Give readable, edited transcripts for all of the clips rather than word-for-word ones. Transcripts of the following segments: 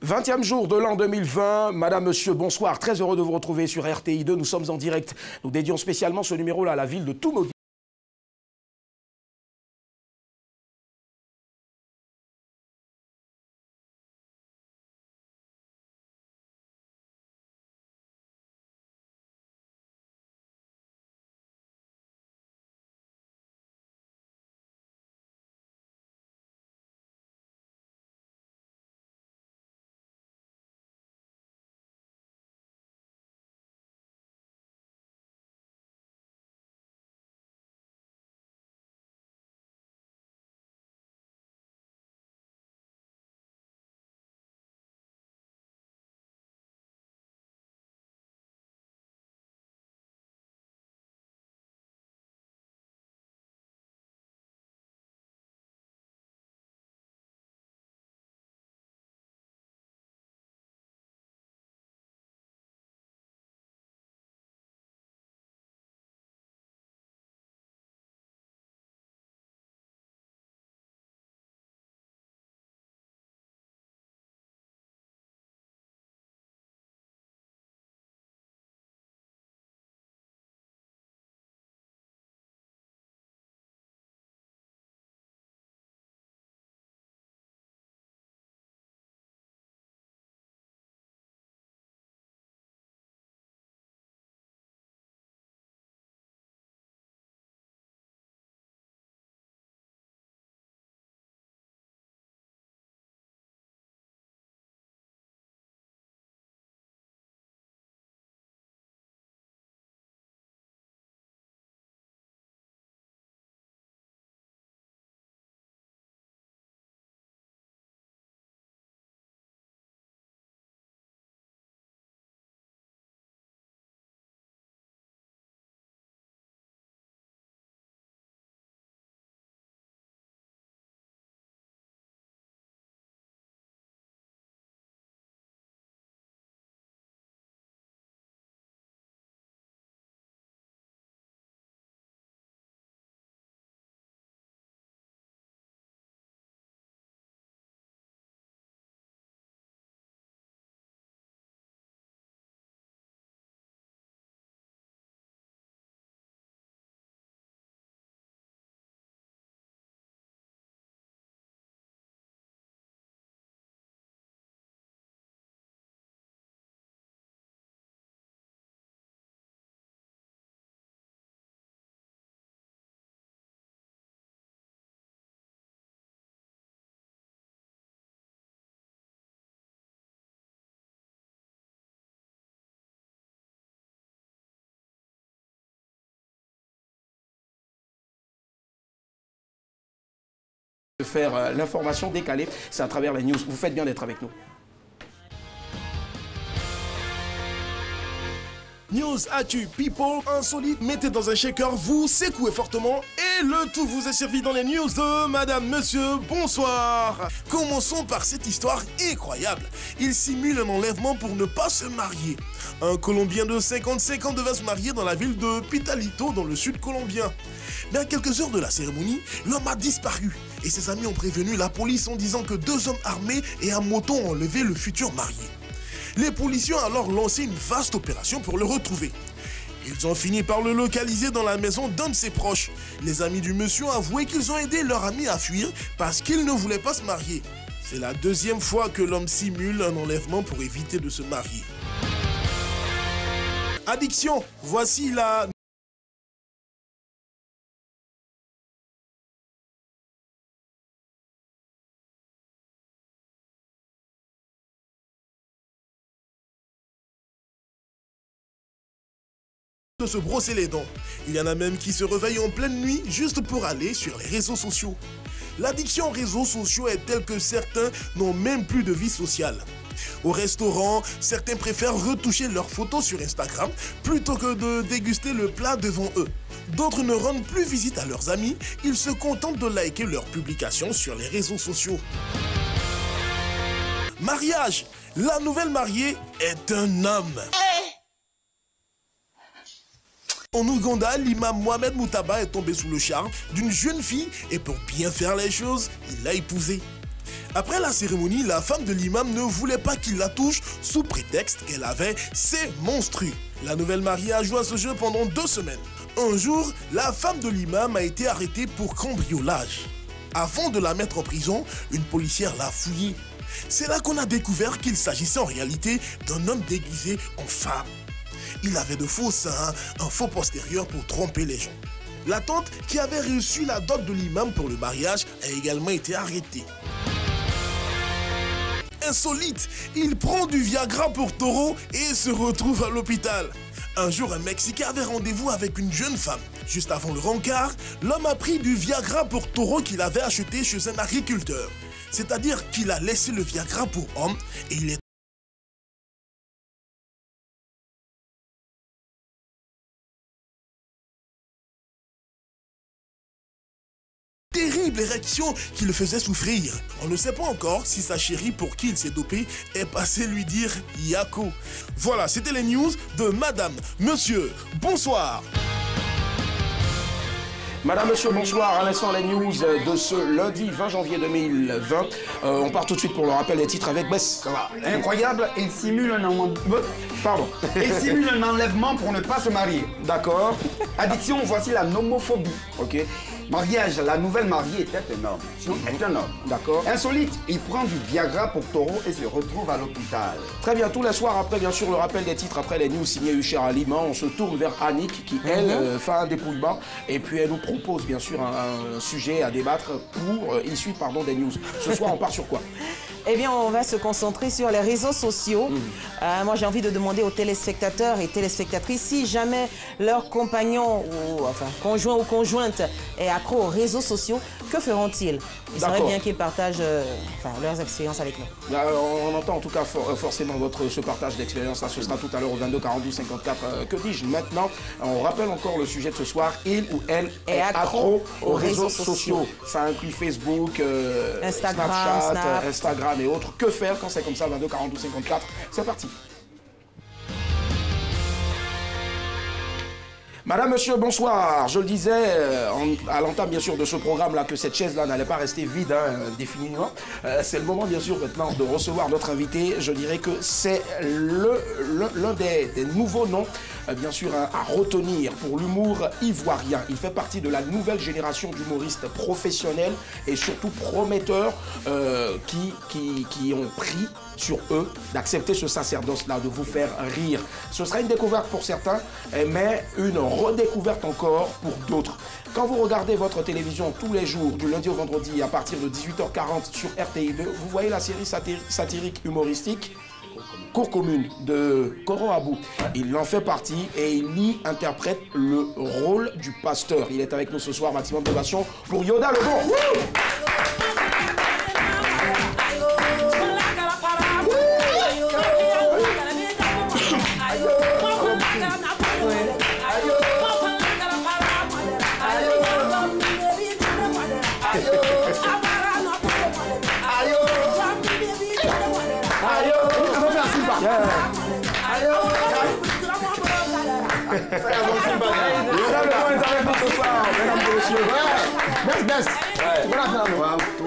20e jour de l'an 2020. Madame, monsieur, bonsoir. Très heureux de vous retrouver sur RTI2. Nous sommes en direct. Nous dédions spécialement ce numéro-là à la ville de Toumaudie. De faire l'information décalée, c'est à travers les news. Vous faites bien d'être avec nous. News, actu, people, insolite, mettez dans un shaker, vous secouez fortement et le tout vous est servi dans les news de Madame, Monsieur, bonsoir. Commençons par cette histoire incroyable. Il simule un enlèvement pour ne pas se marier. Un Colombien de 55 ans devait se marier dans la ville de Pitalito, dans le sud colombien. Mais à quelques heures de la cérémonie, l'homme a disparu et ses amis ont prévenu la police en disant que 2 hommes armés et à moto ont enlevé le futur marié. Les policiers ont alors lancé une vaste opération pour le retrouver. Ils ont fini par le localiser dans la maison d'un de ses proches. Les amis du monsieur ont avoué qu'ils ont aidé leur ami à fuir parce qu'il ne voulait pas se marier. C'est la 2e fois que l'homme simule un enlèvement pour éviter de se marier. Addiction, voici la... de se brosser les dents. Il y en a même qui se réveillent en pleine nuit juste pour aller sur les réseaux sociaux. L'addiction aux réseaux sociaux est telle que certains n'ont même plus de vie sociale. Au restaurant, certains préfèrent retoucher leurs photos sur Instagram plutôt que de déguster le plat devant eux. D'autres ne rendent plus visite à leurs amis, ils se contentent de liker leurs publications sur les réseaux sociaux. Mariage, la nouvelle mariée est un homme. En Ouganda, l'imam Mohamed Moutaba est tombé sous le charme d'une jeune fille et pour bien faire les choses, il l'a épousée. Après la cérémonie, la femme de l'imam ne voulait pas qu'il la touche sous prétexte qu'elle avait ses monstrues. La nouvelle mariée a joué à ce jeu pendant 2 semaines. Un jour, la femme de l'imam a été arrêtée pour cambriolage. Avant de la mettre en prison, une policière l'a fouillée. C'est là qu'on a découvert qu'il s'agissait en réalité d'un homme déguisé en femme. Il avait de faux seins, un faux postérieur pour tromper les gens. La tante qui avait reçu la dot de l'imam pour le mariage a également été arrêtée. Insolite, il prend du Viagra pour taureau et se retrouve à l'hôpital. Un jour, un Mexicain avait rendez-vous avec une jeune femme. Juste avant le rencard, l'homme a pris du Viagra pour taureau qu'il avait acheté chez un agriculteur. C'est-à-dire qu'il a laissé le Viagra pour homme et il est terrible érection qui le faisait souffrir. On ne sait pas encore si sa chérie pour qui il s'est dopé est passée lui dire Yako. Voilà, c'était les news de Madame, Monsieur, bonsoir. Madame, Monsieur, bonsoir. À l'instant, les news de ce lundi 20 janvier 2020. On part tout de suite pour le rappel des titres avec Bess. Ça va. Incroyable, il simule un enlèvement. Pardon. Il simule un enlèvement pour ne pas se marier. D'accord. Addiction, voici la nomophobie. Ok. Mariage, la nouvelle mariée était un homme. Est un homme. D'accord. Insolite, il prend du Viagra pour taureau et se retrouve à l'hôpital. Très bien, tous les soirs, après bien sûr le rappel des titres, après les news signées Hucher Aliment, on se tourne vers Annick qui, elle, fait un dépouillement et puis elle nous propose bien sûr un sujet à débattre pour issue des news. Ce soir, on part sur quoi? Eh bien, on va se concentrer sur les réseaux sociaux. Moi, j'ai envie de demander aux téléspectateurs et téléspectatrices si jamais leur compagnon, ou enfin conjoint ou conjointe, est accro aux réseaux sociaux, que feront-ils? Il serait bien qu'ils partagent leurs expériences avec nous. Là, on entend en tout cas forcément ce partage d'expérience. Ce sera tout à l'heure au 22 42 54. Que dis-je maintenant? On rappelle encore le sujet de ce soir. Il ou elle est accro aux réseaux sociaux. Ça inclut Facebook, Instagram, Snapchat, Instagram et autres. Que faire quand c'est comme ça, 22 42 54? C'est parti. Madame, Monsieur, bonsoir. Je le disais à l'entame bien sûr de ce programme-là que cette chaise-là n'allait pas rester vide indéfiniment. C'est le moment bien sûr maintenant de recevoir notre invité. Je dirais que c'est l'un des nouveaux noms bien sûr à retenir pour l'humour ivoirien. Il fait partie de la nouvelle génération d'humoristes professionnels et surtout prometteurs qui ont pris sur eux d'accepter ce sacerdoce-là, de vous faire rire. Ce sera une découverte pour certains, mais une redécouverte encore pour d'autres. Quand vous regardez votre télévision tous les jours, du lundi au vendredi, à partir de 18h40 sur RTI2, vous voyez la série satirique humoristique Cour commune de Koro Abou. Il en fait partie et il y interprète le rôle du pasteur. Il est avec nous ce soir, maximum d'ovation pour Yoda le Bon.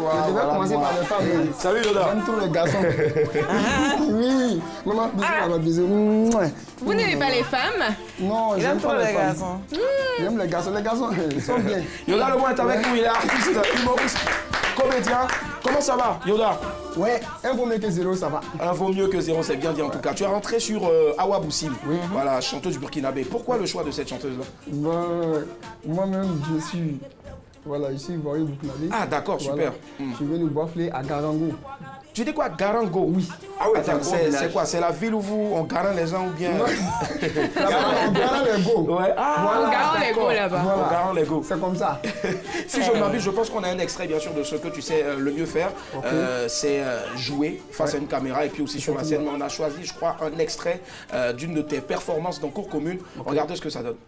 Je vais commencer par les femmes. Salut Yoda. J'aime tous les garçons. Oui. Maman, bisous, maman, bisous. Vous n'aimez pas les femmes? Non, j'aime pas les garçons. J'aime les garçons. Les garçons, ils sont bien. Yoda le Bon est avec nous. Il est artiste, humoriste, comédien. Comment ça va, Yoda? Ouais, un vaut mieux que zéro, ça va. Un vaut mieux que zéro, c'est bien dit en tout cas. Tu es rentré sur Awa Boussim, voilà, chanteuse burkinabé. Pourquoi le choix de cette chanteuse-là? Moi-même, je suis ivoirien burkinabé. Ah d'accord, super. Je viens de Boiflé à Garango. Tu dis quoi, Garango? Oui. Ah oui, c'est quoi? C'est la ville où on garant les gens ou bien? On garant les go. Ouais. Ah, On garant les go là-bas. Voilà. On garant les go. C'est comme ça. Si je m'abuse, je pense qu'on a un extrait bien sûr de ce que tu sais le mieux faire. C'est jouer face à une caméra et puis aussi sur la scène. Mais on a choisi, je crois, un extrait d'une de tes performances dans Cour commune. Regardez ce que ça donne.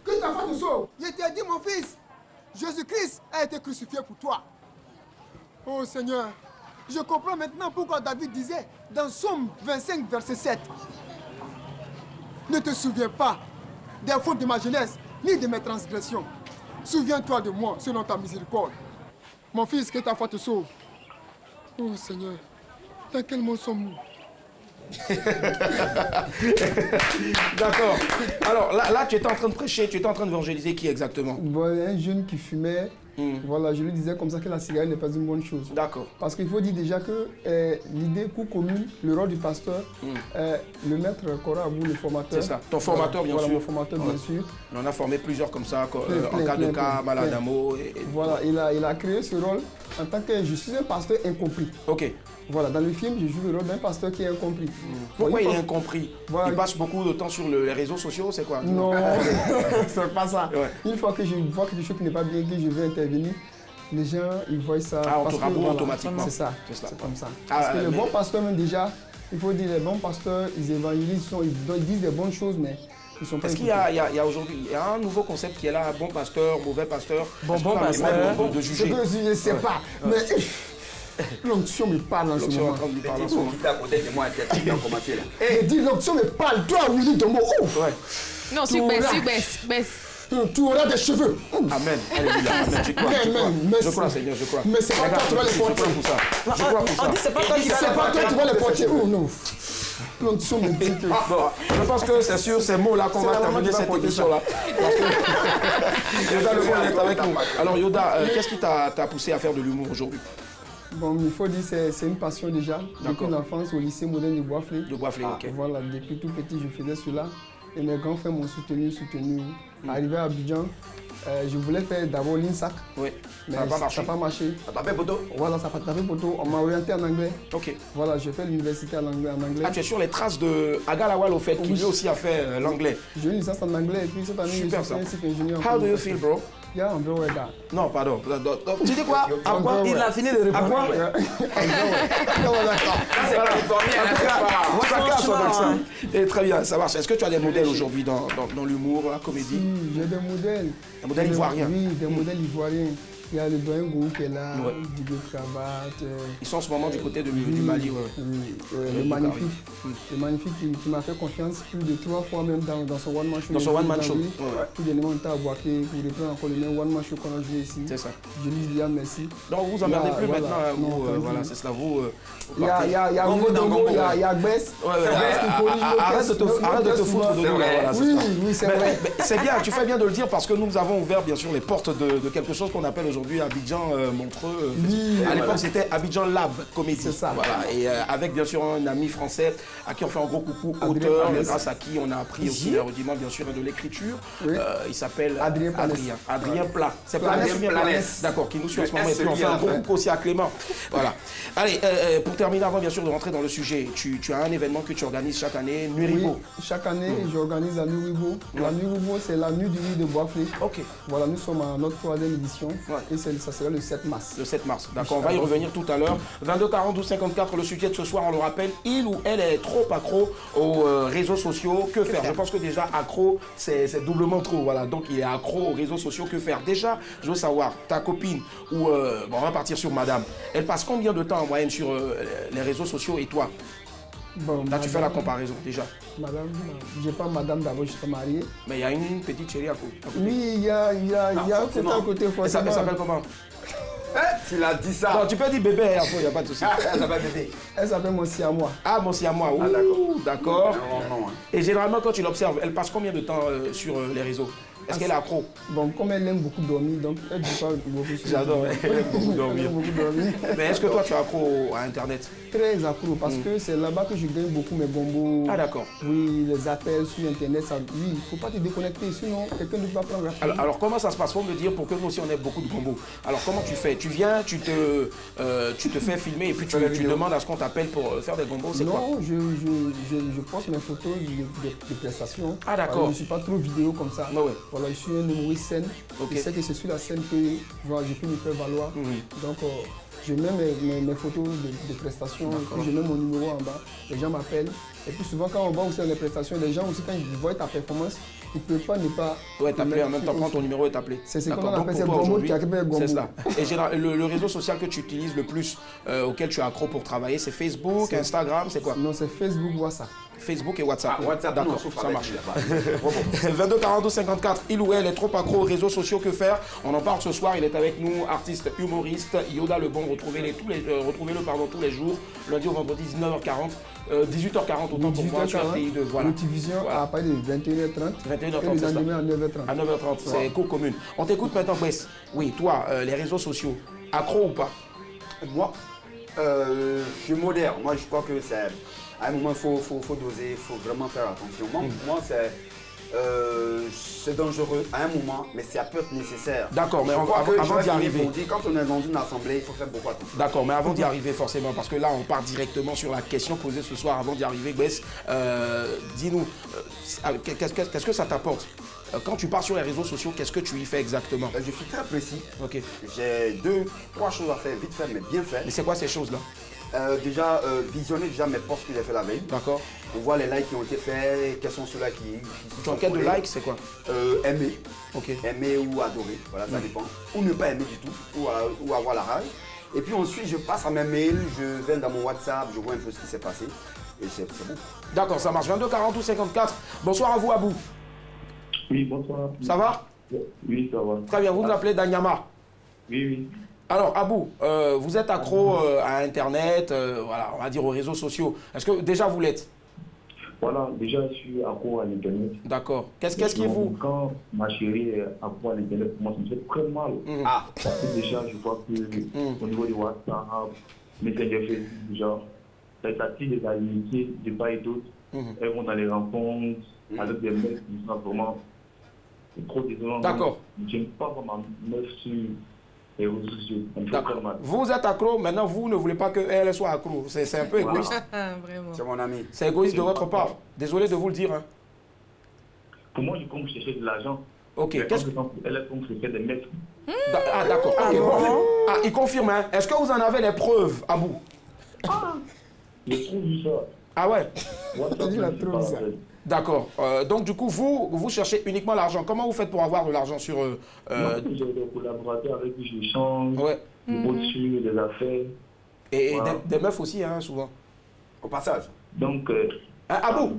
Que t'as pas de saut? Je t'ai dit, mon fils, Jésus-Christ a été crucifié pour toi. Oh Seigneur, je comprends maintenant pourquoi David disait dans Somme 25, verset 7. Ne te souviens pas des fautes de ma jeunesse, ni de mes transgressions. Souviens-toi de moi selon ta miséricorde. Mon fils, que ta foi te sauve. Oh Seigneur, dans quel monde sommes-nous? D'accord. Alors là, tu étais en train de prêcher, tu étais en train d'évangéliser qui exactement? Bon, un jeune qui fumait, voilà, je lui disais comme ça que la cigarette n'est pas une bonne chose. D'accord. Parce qu'il faut dire déjà que l'idée commune, le rôle du pasteur, le maître Korabou, le formateur. C'est ça. Ton formateur, bien sûr. Mon formateur, bien sûr. On a formé plusieurs comme ça, en cas de cas, malade à mot. Voilà, il a créé ce rôle en tant que je suis un pasteur incompris. Ok. Voilà, dans le film, je joue le rôle d'un pasteur qui est incompris. Pourquoi il est incompris? Voilà. Il passe beaucoup de temps sur les réseaux sociaux, c'est quoi? Non, c'est pas ça. Ouais. Une fois que je vois quelque chose qui n'est pas bien, que je veux intervenir, les gens, ils voient ça. Ah, on parce te que, raboute voilà, automatiquement. C'est ça, C'est ça. c'est comme ça. Ah, Parce que les mais- bons pasteurs, même déjà, il faut dire, les bons pasteurs, ils évangélisent, ils disent des bonnes choses, mais ils sont pas Est-ce qu'il y a aujourd'hui un nouveau concept qui est là, bon pasteur, mauvais pasteur? Bon Est-ce qu'on a pasteur. le droit de C'est juger? que je ne sais pas, mais l'onction me parle en ce L'onction est en moment. train de lui parler en Petit ce moment. qui était à côté de moi, il a commencé là. Et dis, l'onction me parle, toi, Willy Tombo, ouf, Ouais. Non, Tu auras- baisse. tu auras des cheveux. Amen. Alléluia. Amen. Je crois. Je crois. Amen. Merci. Je crois, Seigneur, je crois. Mais c'est pas Regarde, toi qui vas les je porter. crois pour ça. Je crois pour ça. On dit c'est pas toi qui vas C'est pas toi qui vas les porter. Oh non. L'onction me dit que... Bon, je pense que c'est sur ces mots-là qu'on C'est va la maman terminer qui va cette porter émission-là. Parce que Yoda le Bon est avec nous. Alors Yoda, qu'est-ce qui t'a poussé à faire de l'humour aujourd'hui? Bon, il faut dire que c'est une passion déjà. Depuis D'accord. l'enfance au lycée moderne de Boisflé. De Boisflé, ok. Voilà, depuis tout petit, je faisais cela. Et mes grands frères m'ont soutenu. Arrivé à Abidjan, je voulais faire d'abord l'INSAC. Oui. Mais Ça n'a pas marché. Ça n'a pas marché. Ça t'a fait photo? Voilà, ça n'a pas tapé poteau. On m'a orienté en anglais. Ok. Voilà, j'ai fait l'université en anglais. Ah, tu es sur les traces de Agalawal au fait, qui Oui. lui aussi a fait l'anglais. J'ai eu une licence en anglais et puis cette année, Super, je suis ça. un cycle ingénieur. How do you feel, bro? Yeah, I'm very well done. Non, pardon. Tu dis quoi? À quoi? Il a fini de À répondre. quoi? Voilà. En tout cas, chacun a son accent. Et très bien, ça marche. Est-ce que tu as des modèles aujourd'hui dans l'humour, la comédie? J'ai des modèles. Des modèles ivoiriens? Oui, des modèles ivoiriens. Il y a le doyen Gou qui est là, Ouais. Didier Cravate. Ils sont en ce moment du côté du Mali. Ouais. Oui, Le le magnifique. Hum. Le magnifique qui m'a fait confiance plus de 3 fois même dans son one-man show. Dans son one-man show. Oui. Ouais. Tout dernièrement, on était à Boaké pour reprendre encore le même one-man show qu'on a joué ici. C'est ça. Je lui dis ah, merci. Donc vous emmerdez Là, plus voilà. maintenant, hein, Non, vous, tranquille. voilà, c'est cela, vous. Il y a Gombo Willy dans Dombo, Gombo, il y a Gbès. Ouais, Gbès qui corrige nos arrête caisses, de te nos foutre de caisses nous là, vrai. voilà, c'est Oui, ça. oui, c'est Mais- vrai. mais c'est bien, tu fais bien de le dire parce que nous avons ouvert bien sûr les portes de quelque chose qu'on appelle aujourd'hui Abidjan Montreux. Oui, À l'époque voilà. c'était Abidjan Lab Comédie. C'est ça. Voilà. Et avec bien sûr un ami français à qui on fait un gros coucou, Adrien auteur, Panès. grâce à qui on a appris aussi le rudiment bien sûr de l'écriture. Oui. Il s'appelle Adrien Panès. Adrien Plat. C'est Planès, Planès, bien Planès. Planès. D'accord, qui nous suit en Le ce moment. Et S, puis on lui, fait à un la gros fin. coucou aussi à Clément. Voilà. Allez, pour terminer avant bien sûr de rentrer dans le sujet, tu as un événement que tu organises chaque année, Nuit Oui, Ribo. chaque année, j'organise la Nuit Ribo. La Nuit Ribo, c'est la nuit du riz de Boisflé. Ok. Voilà, nous sommes à notre 3e édition Ouais. et ça sera le 7 mars. Le 7 mars. D'accord, on va y revenir tout à l'heure. 22 40 12 54, le sujet de ce soir, on le rappelle, il ou elle est trop accro aux réseaux sociaux. Que faire? Je pense que déjà accro, c'est doublement trop. Voilà, donc il est accro aux réseaux sociaux. Que faire? Déjà, je veux savoir, ta copine ou bon, on va partir sur madame. Elle passe combien de temps en moyenne sur les réseaux sociaux et toi? Bon, Là, tu fais la comparaison déjà. Madame, j'ai pas madame d'abord, je suis pas marié. Mais il y a une petite chérie à côté. Oui, il y a un côté à côté, Elle forcément. s'appelle comment? Tu l'as dit ça. Non, tu peux dire bébé, il n'y a pas de souci. Ça va bébé. Elle s'appelle mon siamois. Ah, bon, c'est à moi. Ah, Ouh, d'accord. Non, non. Et généralement, quand tu l'observes, elle passe combien de temps sur les réseaux? Est-ce qu'elle est accro? Bon, comme elle aime beaucoup dormir, donc elle ne dit pas beaucoup sur J'adore, elle aime beaucoup Elle dormir. aime beaucoup dormir. Mais est-ce que toi, tu es accro à Internet? Très accro parce que c'est là-bas que je gagne beaucoup mes bonbons. Ah, d'accord. Oui, les appels sur Internet, ça, oui, il ne faut pas te déconnecter, sinon quelqu'un ne va prendre la Alors, comment ça se passe? Faut me dire pour que nous aussi on ait beaucoup de combos. Alors comment tu fais? Tu viens, tu te fais filmer et puis tu demandes à ce qu'on t'appelle pour faire des combos, c'est quoi? Non, je poste mes photos de prestations. Ah, d'accord. Je ne suis pas trop vidéo comme ça. Ouais, ouais. Voilà, je suis un humoriste scène. Ok. Je sais que c'est sur la scène que voilà, je peux me faire valoir. Donc, je mets mes photos de prestations, et puis je mets mon numéro en bas. Les gens m'appellent Et puis souvent, quand on va aussi dans les prestations, les gens aussi, quand ils voient ta performance, ils ne peuvent pas ne pas. Ouais, t'appeler en même temps, prendre ton numéro et t'appeler. C'est ce qu'on D'accord. appelle Donc, pour ces toi, gomos aujourd'hui, qui appellent gomos. c'est cela. Et le réseau social que tu utilises le plus, auquel tu es accro pour travailler, c'est Facebook, Instagram, c'est quoi? Non, c'est Facebook, WhatsApp. Facebook et WhatsApp. Ah, WhatsApp, d'accord, non, ça marche. là-bas. 22 42 54, il ou elle est trop accro aux réseaux sociaux, que faire? On en parle ce soir, il est avec nous, artiste humoriste, Yoda Le Bon, retrouvez-le tous les jours, lundi au vendredi, 19h40, 18h40 autant pour moi sur RTI2. Voilà. Multivision à partir de 21h30. 21h30, et les c'est ça. lendemains à 9h30. À 9h30, c'est éco commune. On t'écoute maintenant, Wes. Oui, toi, les réseaux sociaux, accro ou pas? Moi, je suis moderne. Moi, je crois que c'est. À un moment, il faut doser, il faut vraiment faire attention. Moi, c'est dangereux à un moment, mais ça peut être nécessaire. D'accord, mais avant d'y arriver. Quand on est dans une assemblée, il faut faire beaucoup attention. D'accord, mais avant d'y arriver forcément, parce que là on part directement sur la question posée ce soir. Avant d'y arriver, Bess, dis-nous, qu'est-ce que ça t'apporte? Quand tu pars sur les réseaux sociaux, qu'est-ce que tu y fais exactement? Je suis très précis. Ok. J'ai 2-3 choses à faire, vite fait, mais bien fait. Mais c'est quoi ces choses-là? Déjà, visionner déjà mes posts que j'ai fait la veille. D'accord. Pour voir les likes qui ont été faits, quels sont ceux-là qui Tu enquêtes de likes, c'est quoi? Aimer. Ok. Aimer ou adorer, voilà, ça dépend. Ou ne pas aimer du tout, ou avoir la rage. Et puis ensuite, je passe à mes mails, je vais dans mon WhatsApp, je vois un peu ce qui s'est passé. Et c'est bon. D'accord, ça marche. 22 42 54. Bonsoir à vous, Abou. Oui, bonsoir. Ça va? Oui, ça va. Très bien, vous nous appelez Danyama. Oui, oui. Alors, Abou, vous êtes accro à Internet, voilà, on va dire aux réseaux sociaux. Est-ce que déjà vous l'êtes? Voilà, déjà je suis accro à l'Internet. D'accord. Qu'est-ce qui vous... Quand ma chérie est accro à l'Internet, moi ça me fait très mal. Parce que déjà, je vois que au niveau du WhatsApp, Messenger Facebook, genre, ça attire des amitiés de part et d'autre. Elles vont dans les rencontres avec des mecs qui sont vraiment trop désolants. D'accord. Je n'aime pas voir ma meuf sur les réseaux sociaux. Ça me fait très mal. Vous êtes accro, maintenant vous ne voulez pas qu'elle soit accro. C'est un peu égoïste. Vraiment. C'est mon ami. C'est égoïste de votre part. Désolé de vous le dire. Hein. Pour moi, je compte chercher de l'argent. Ok. Elle est comme chercher des mecs. Ah d'accord. Okay. Ah, il confirme. Hein. Est-ce que vous en avez les preuves, Abou? Je trouve ça. Ah ouais? Il a trouvé ça. D'accord. Donc du coup, vous cherchez uniquement l'argent. Comment vous faites pour avoir de l'argent sur... Non, j'ai des collaborateurs avec qui j'échange, des des affaires. Et voilà. des meufs aussi, hein, souvent. Au passage. Donc... Abou,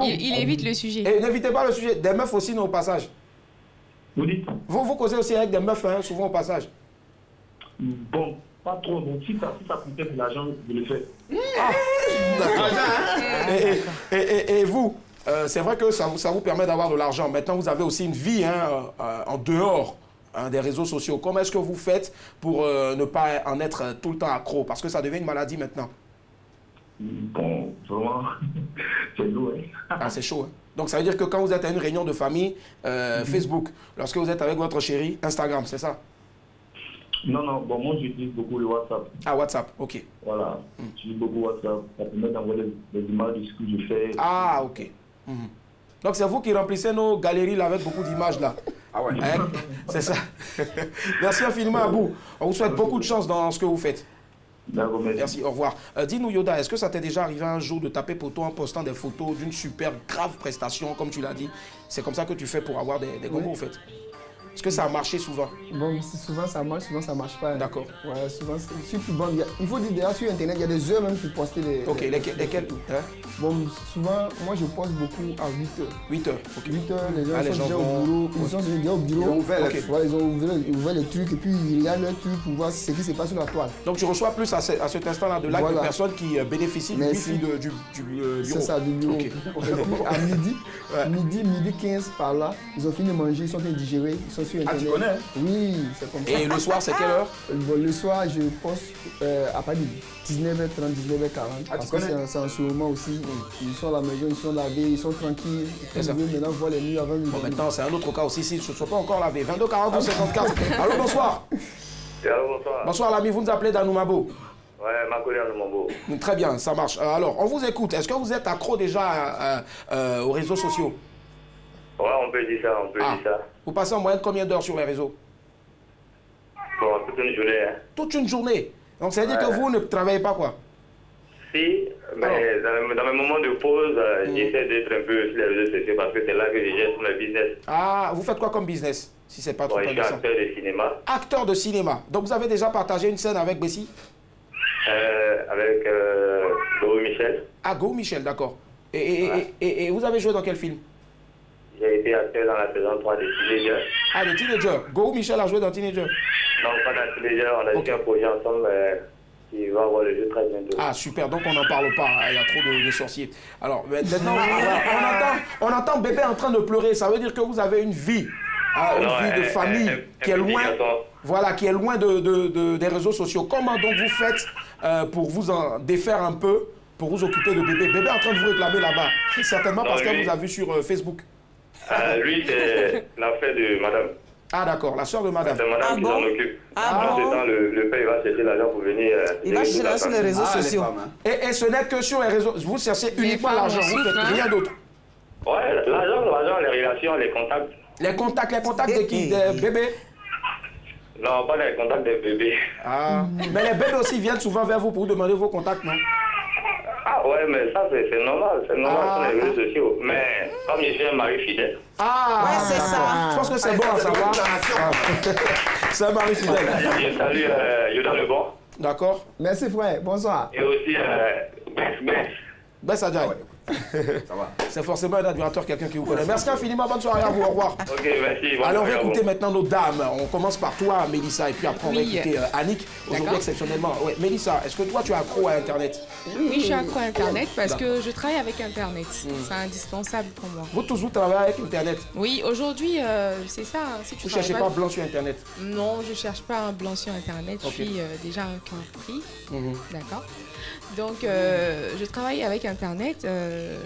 Il évite le sujet. Et n'évitez pas le sujet. Des meufs aussi, non, au passage. Vous dites? Vous causez aussi avec des meufs, hein, souvent au passage. Bon, pas trop. Donc si ça coûtait de l'argent, je le fais. Et vous, c'est vrai que ça vous permet d'avoir de l'argent. Maintenant, vous avez aussi une vie en dehors des réseaux sociaux. Comment est-ce que vous faites pour ne pas en être tout le temps accro? Parce que ça devient une maladie maintenant. Bon, vraiment, c'est lourd. Ah, c'est chaud. Hein? Donc, ça veut dire que quand vous êtes à une réunion de famille, Facebook, lorsque vous êtes avec votre chérie, Instagram, c'est ça? Non, bon, moi j'utilise beaucoup le WhatsApp. Ah, WhatsApp, ok. Voilà, j'utilise beaucoup WhatsApp. Ça permet d'envoyer des images de ce que je fais. Ah, ok. Donc, c'est vous qui remplissez nos galeries là, avec beaucoup d'images là. Ah ouais. Hein? C'est ça. Merci infiniment, Abou. On vous souhaite beaucoup de chance dans ce que vous faites. D'accord, merci, au revoir. Dis-nous, Yoda, est-ce que ça t'est déjà arrivé un jour de taper poteau en postant des photos d'une super grave prestation, comme tu l'as dit? C'est comme ça que tu fais pour avoir des gomos, en fait? Est-ce que ça a marché souvent? Bon, souvent ça marche, souvent ça marche pas. D'accord. Ouais, souvent, surtout, bon, il faut dire d'ailleurs sur Internet, il y a des heures même pour poster les... Ok, lesquelles hein? Bon, souvent, moi je poste beaucoup à 8 heures. 8 heures, ok. 8 heures, les gens sont déjà au bureau. Ils sont déjà au bureau. Ils ont ouvert les trucs et puis ils regardent leurs trucs pour voir ce qui se passe sur la toile. Donc tu reçois plus à cet instant-là de likes de personnes qui bénéficient du wifi du bureau. C'est ça, du bureau. Okay. À midi 15 par là, ils ont fini de manger, ils sont en train de digérer, ils sont sur Internet. Ah, tu connais? Oui, c'est comme ça. Et le soir, c'est quelle heure? Bon, le soir, je poste à partir de 19h30, 19h40. Parce que c'est un moment aussi. Ils sont à la maison, ils sont lavés, ils sont tranquilles. Ils veulent maintenant voir les nuits avant le bon, maintenant, c'est un autre cas aussi, s'ils ne se sont pas encore lavés. 22 42 54. Allô, bonsoir. Allô, bonsoir. Bonsoir, l'ami, vous nous appelez d'Anoumabo. Ouais, Makouli Anoumabo. Très bien, ça marche. Alors, on vous écoute. Est-ce que vous êtes accro déjà aux réseaux sociaux? Ouais, on peut dire ça, dire ça. Vous passez en moyenne combien d'heures sur les réseaux? Bon, toute une journée. Hein. Toute une journée? Donc, ça veut dire que vous ne travaillez pas, quoi? Si, Si, mais dans mes moments de pause, j'essaie d'être un peu sur les réseaux sociaux parce que c'est là que je gère tout mon business. Ah, vous faites quoi comme business, si c'est pas trop Je suis acteur de cinéma. Acteur de cinéma. Donc vous avez déjà partagé une scène avec Bessie? Avec Go Michel. Ah, Go Michel, d'accord. Et vous avez joué dans quel film? J'ai été acteur dans la saison 3 de Teenager. Ah, de Teenager. Go Michel a joué dans Teenager? Non, pas dans Teenager, on a fait un projet ensemble qui va avoir le jeu très bientôt. Ah, super, donc on n'en parle pas, il y a trop de sorciers. Alors, maintenant, on entend bébé en train de pleurer, ça veut dire que vous avez une vie, une vie de famille qui est loin, voilà, qui est loin des réseaux sociaux. Comment donc vous faites pour vous en défaire un peu, pour vous occuper de bébé? Bébé est en train de vous réclamer là-bas, certainement parce qu'elle vous a vu sur Facebook. Lui, c'est l'affaire de madame. Ah d'accord, la soeur de madame. C'est madame qui s'en occupe. Ah bon? Le père va chercher l'argent pour venir. Il va chercher sur les réseaux sociaux. Et ce n'est que sur les réseaux. Vous cherchez uniquement l'argent, vous ne faites rien d'autre. Ouais, l'argent, les relations, les contacts. Les contacts de qui? Des bébés? Non, pas les contacts des bébés. Ah, mais les bébés aussi viennent souvent vers vous pour vous demander vos contacts, non? Ah ouais, mais ça c'est normal sur les réseaux sociaux. Mais comme je suis un mari fidèle. Ah, ouais, c'est ça. Je pense que c'est bon à savoir. C'est un mari fidèle. Je salue Yoda Le Bon. D'accord. Merci frère, bonsoir. Et aussi Bess Adjaï. Ça va. C'est forcément un admirateur, quelqu'un qui vous connaît. Merci infiniment, bonne soirée à vous, au revoir. Ok, merci. Alors on va écouter maintenant nos dames. On commence par toi, Mélissa, et puis après on va écouter Annick. Aujourd'hui exceptionnellement. Ouais. Mélissa, est-ce que toi tu es accro à Internet? Oui, je suis accro à Internet parce que je travaille avec Internet. C'est indispensable pour moi. Vous tous vous travaillez avec Internet? Oui, aujourd'hui c'est ça. Si tu ne cherchez pas blanc sur Internet? Non, je ne cherche pas un blanc sur Internet. Je suis déjà un cœur pris. D'accord. Donc, je travaille avec Internet,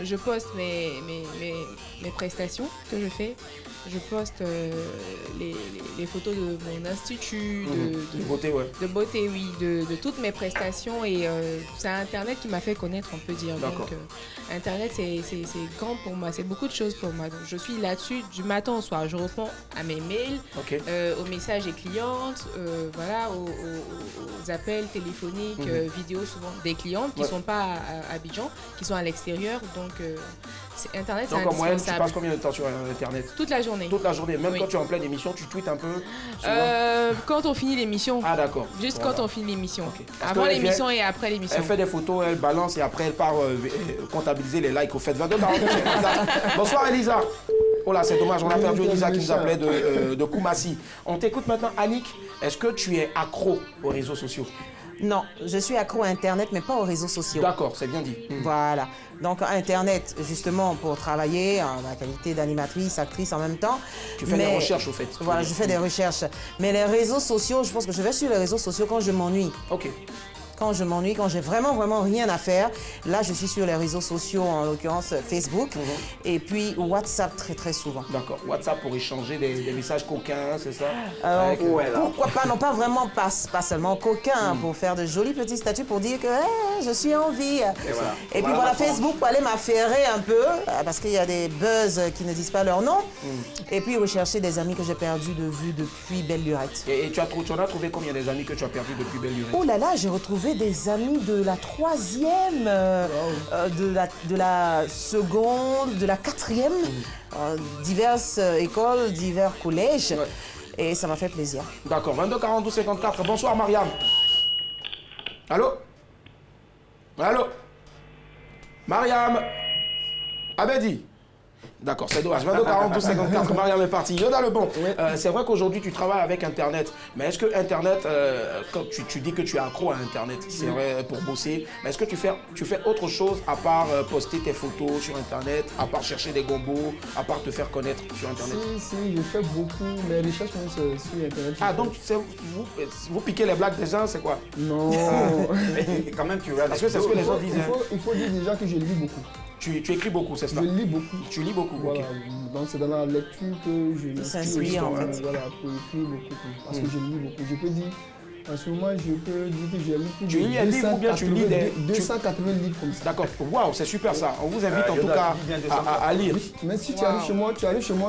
je poste mes prestations que je fais, je poste les photos de mon institut, de beauté, ouais. De beauté, oui, de toutes mes prestations et c'est Internet qui m'a fait connaître, on peut dire. Donc, Internet, c'est grand pour moi, c'est beaucoup de choses pour moi. Donc, je suis là-dessus du matin au soir. Je réponds à mes mails, aux messages des clientes, voilà, aux appels téléphoniques, vidéos souvent des clientes qui ne sont pas à Abidjan, qui sont à l'extérieur. Donc, Internet, c'est indispensable. Donc en moyenne, tu passes combien de temps sur Internet? Toute la journée. Toute la journée. Même quand tu es en pleine émission, tu tweets un peu quand on finit l'émission. Ah d'accord. Juste quand on finit l'émission. Avant l'émission et après l'émission. Elle fait des photos, elle balance et après elle part comptabiliser les likes au fait. 22 Bonsoir Elisa. Oh là, c'est dommage, on a perdu Elisa qui nous appelait de Koumassi. On t'écoute maintenant, Annick. Est-ce que tu es accro aux réseaux sociaux? Non, je suis accro à Internet, mais pas aux réseaux sociaux. D'accord, c'est bien dit. Voilà. Donc, Internet, justement, pour travailler en la qualité d'animatrice, actrice en même temps. Tu fais des recherches, au fait. Voilà, je fais des recherches. Mais les réseaux sociaux, je pense que je vais sur les réseaux sociaux quand je m'ennuie. Ok. Quand je m'ennuie, quand j'ai vraiment rien à faire, là je suis sur les réseaux sociaux, en l'occurrence Facebook, et puis WhatsApp très souvent. D'accord, WhatsApp pour échanger des messages coquins, c'est ça? Pourquoi pas, non pas vraiment, pas seulement coquins, pour faire de jolis petits statuts pour dire que je suis en vie. Et puis voilà, Facebook pour aller m'affairer un peu, parce qu'il y a des buzz qui ne disent pas leur nom, et puis rechercher des amis que j'ai perdus de vue depuis belle lurette. Et tu en as trouvé combien des amis que tu as perdus depuis belle lurette? Oh là là, j'ai retrouvé des amis de la 3e, de la seconde, de la 4e, diverses écoles, divers collèges, et ça m'a fait plaisir. D'accord, 22 42 54. Bonsoir Mariam. Allô? Allô? Mariam? Abedi? D'accord, c'est dommage. 22 42 54, Mariam est partie. Yoda Le Bon, c'est vrai qu'aujourd'hui tu travailles avec Internet, mais est-ce que Internet, quand tu dis que tu es accro à Internet, c'est vrai pour bosser, mais est-ce que tu fais autre chose à part poster tes photos sur Internet, à part chercher des gombos, à part te faire connaître sur Internet? Si, je fais beaucoup, mes recherches sur Internet. Ah, donc vous piquez les blagues des gens, c'est quoi? Non. Mais quand même, tu regardes. Parce que c'est ce que les gens disent. Il faut dire déjà que je lis beaucoup. Tu écris beaucoup, c'est ça? Je lis beaucoup. Tu lis beaucoup, voilà. Donc c'est dans la lecture que je s'inspire en fait. Voilà, pour écrire beaucoup. Parce que je lis beaucoup. Je peux dire, en ce moment, je peux dire que j'ai lu plus de 280 livres comme ça. D'accord. Waouh, c'est super ça. On vous invite en tout cas à lire. Mais si tu arrives chez moi,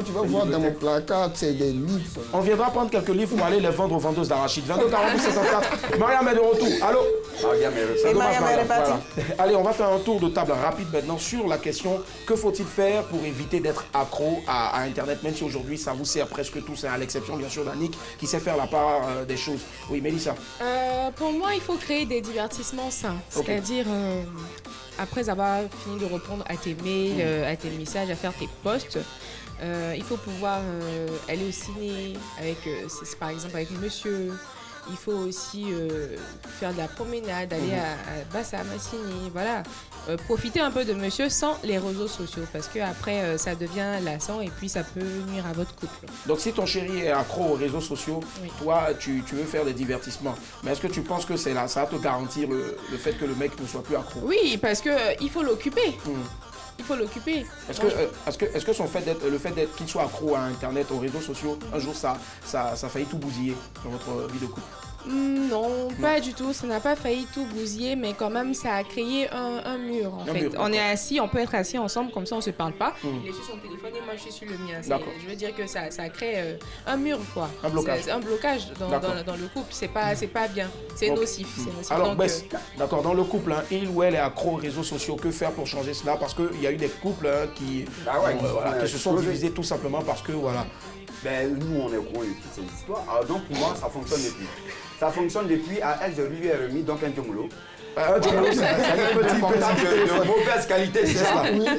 tu vas voir dans mon placard, c'est des livres. On viendra prendre quelques livres pour aller les vendre aux vendeuses d'arachide. 22 40 54. Mariam est de retour. Allô? Et Mariam est repartie. Voilà. Allez, on va faire un tour de table rapide maintenant sur la question que faut-il faire pour éviter d'être accro à Internet, même si aujourd'hui ça vous sert presque tous, à l'exception bien sûr d'Annick qui sait faire la part des choses. Oui, Mélissa. Pour moi, il faut créer des divertissements sains. C'est-à-dire, après avoir fini de répondre à tes mails, à tes messages, à faire tes posts, il faut pouvoir aller au ciné, avec, par exemple avec monsieur. Il faut aussi faire de la promenade, aller à Bassa, Massini, voilà. Profiter un peu de monsieur sans les réseaux sociaux parce qu'après ça devient lassant et puis ça peut nuire à votre couple. Donc si ton chéri est accro aux réseaux sociaux, toi tu veux faire des divertissements. Mais est-ce que tu penses que c'est là, ça va te garantir le fait que le mec ne soit plus accro? Oui, parce qu'il faut l'occuper. Il faut l'occuper. Est-ce que le fait qu'il soit accro à Internet, aux réseaux sociaux, un jour ça a failli tout bousiller dans votre vie de couple? Non, pas du tout. Ça n'a pas failli tout bousiller, mais quand même, ça a créé un mur, en fait. On est assis, on peut être assis ensemble, comme ça, on ne se parle pas. Il est sur son téléphone et moi, je suis sur le mien. Je veux dire que ça crée un mur, quoi. Un blocage. Un blocage dans le couple. C'est pas bien. C'est nocif. Alors, Bess, d'accord, dans le couple, il ou elle est accro aux réseaux sociaux. Que faire pour changer cela? Parce qu'il y a eu des couples qui se sont divisés tout simplement parce que, voilà. Ben, nous, on est au courant de toutes ces histoires. Alors, donc, pour moi, ça fonctionne depuis. Ça fonctionne depuis. À elle, je lui ai remis donc un Jomolo. Un Jomolo, c'est un petit de mauvaise qualité.